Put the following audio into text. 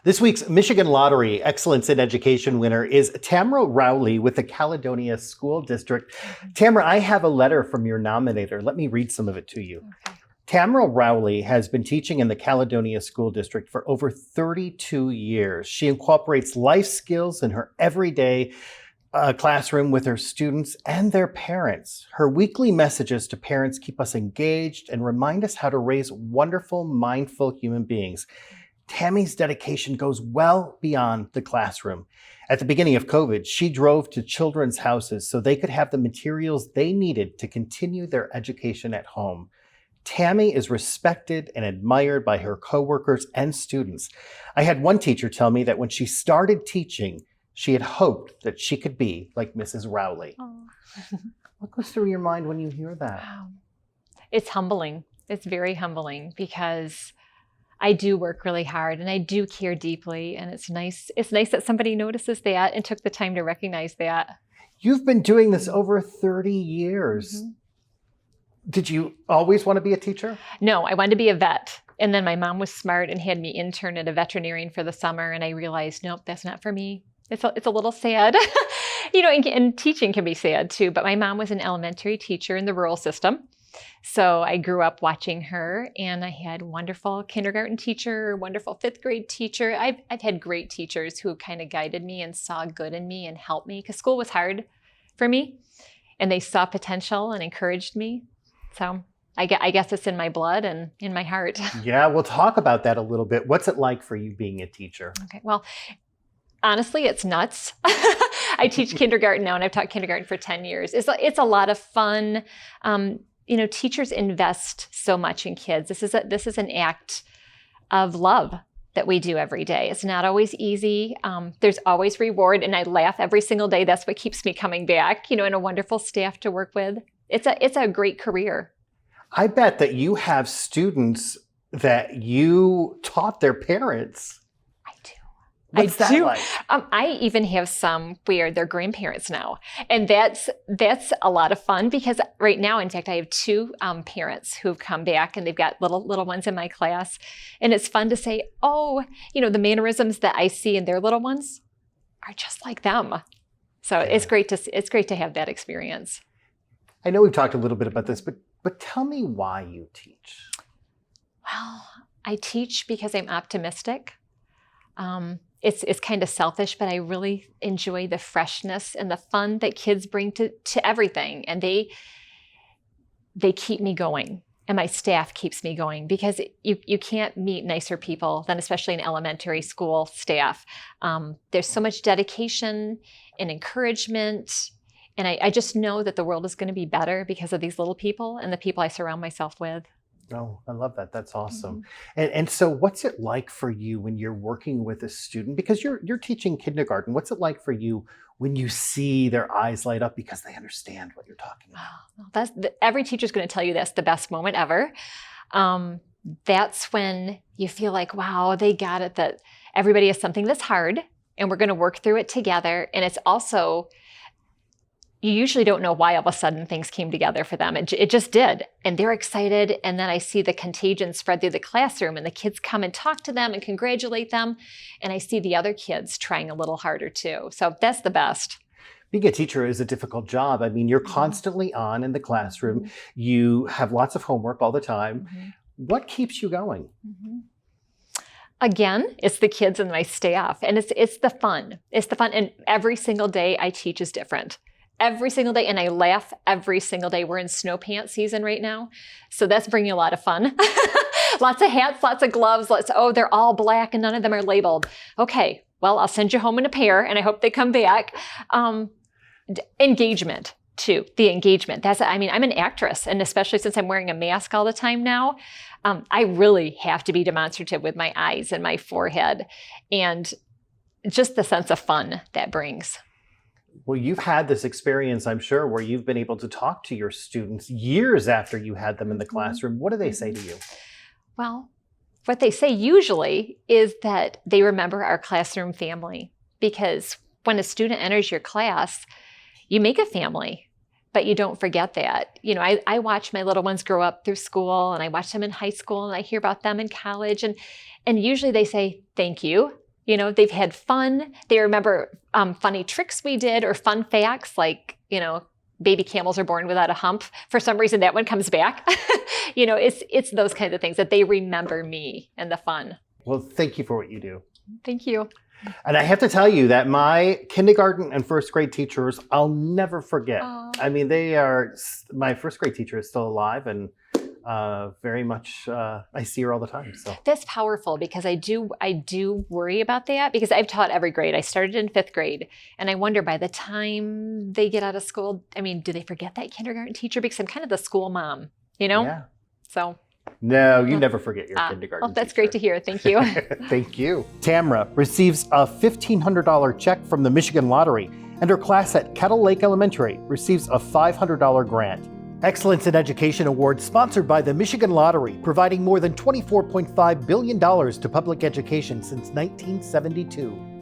This week's Michigan Lottery Excellence in Education winner is Tamara Rowley with the Caledonia School District. Tamara, I have a letter from your nominator. Let me read some of it to you. Okay. Tamara Rowley has been teaching in the Caledonia School District for over 32 years. She incorporates life skills in her everyday classroom with her students and their parents. Her weekly messages to parents keep us engaged and remind us how to raise wonderful, mindful human beings. Tammy's dedication goes well beyond the classroom. At the beginning of COVID, she drove to children's houses so they could have the materials they needed to continue their education at home. Tammy is respected and admired by her coworkers and students. I had one teacher tell me that when she started teaching, she had hoped that she could be like Mrs. Rowley. Oh. What goes through your mind when you hear that? Wow. It's humbling. It's very humbling because I do work really hard and I do care deeply, and it's nice that somebody notices that and took the time to recognize that. You've been doing this over 30 years. Mm-hmm. Did you always want to be a teacher? No, I wanted to be a vet. And then my mom was smart and had me intern at a veterinarian for the summer, and I realized, nope, that's not for me. It's a little sad. And teaching can be sad too, but my mom was an elementary teacher in the rural system. So I grew up watching her, and I had a wonderful kindergarten teacher, wonderful fifth grade teacher. I've had great teachers who kind of guided me and saw good in me and helped me, because school was hard for me, and they saw potential and encouraged me. So I guess it's in my blood and in my heart. Yeah, we'll talk about that a little bit. What's it like for you being a teacher? Okay, well, honestly, it's nuts. I teach kindergarten now, and I've taught kindergarten for 10 years. It's a lot of fun. Teachers invest so much in kids. This is an act of love that we do every day. It's not always easy. There's always reward, and I laugh every single day. That's what keeps me coming back, and a wonderful staff to work with. It's a great career. I bet that you have students that you taught their parents. I do. What's that like? I even have some where they're grandparents now. And that's a lot of fun, because right now, in fact, I have two parents who've come back, and they've got little ones in my class. And it's fun to say, the mannerisms that I see in their little ones are just like them. So yeah. It's great to have that experience. I know we've talked a little bit about this, but tell me why you teach. Well, I teach because I'm optimistic. It's kind of selfish, but I really enjoy the freshness and the fun that kids bring to everything. And they keep me going, and my staff keeps me going, because you can't meet nicer people than especially an elementary school staff. There's so much dedication and encouragement. And I just know that the world is going to be better because of these little people and the people I surround myself with. Oh, I love that. That's awesome. Mm-hmm. And so what's it like for you when you're working with a student? Because you're teaching kindergarten. What's it like for you when you see their eyes light up because they understand what you're talking about? Every teacher's going to tell you that's the best moment ever. That's when you feel like, wow, they got it, that everybody has something that's hard, and we're going to work through it together. And it's also, you usually don't know why all of a sudden things came together for them. It just did. And they're excited. And then I see the contagion spread through the classroom, and the kids come and talk to them and congratulate them. And I see the other kids trying a little harder too. So that's the best. Being a teacher is a difficult job. I mean, you're constantly on in the classroom. Mm-hmm. You have lots of homework all the time. Mm-hmm. What keeps you going? Mm-hmm. Again, it's the kids and my staff. And it's the fun. It's the fun. And every single day I teach is different. Every single day, and I laugh every single day. We're in snow pants season right now, so that's bringing a lot of fun. Lots of hats, lots of gloves. They're all black and none of them are labeled. Okay, well, I'll send you home in a pair, and I hope they come back. Engagement too. The engagement. I'm an actress, and especially since I'm wearing a mask all the time now, I really have to be demonstrative with my eyes and my forehead, and just the sense of fun that brings. Well, you've had this experience, I'm sure, where you've been able to talk to your students years after you had them in the classroom. What do they say to you? Well, what they say usually is that they remember our classroom family, because when a student enters your class, you make a family, but you don't forget that. I watch my little ones grow up through school, and I watch them in high school, and I hear about them in college, and usually they say, thank you. They've had fun. They remember funny tricks we did or fun facts like, baby camels are born without a hump. For some reason, that one comes back. It's those kinds of things that they remember me and the fun. Well, thank you for what you do. Thank you. And I have to tell you that my kindergarten and first grade teachers, I'll never forget. Aww. I mean, my first grade teacher is still alive and very much, I see her all the time. So that's powerful because I do worry about that because I've taught every grade. I started in 5th grade and I wonder by the time they get out of school, do they forget that kindergarten teacher? Because I'm kind of the school mom, Yeah. So. No, you never forget your kindergarten Oh, that's teacher. great to hear. Thank you. Thank you. Tamara receives a $1,500 check from the Michigan Lottery, and her class at Kettle Lake Elementary receives a $500 grant. Excellence in Education Award sponsored by the Michigan Lottery, providing more than $24.5 billion to public education since 1972.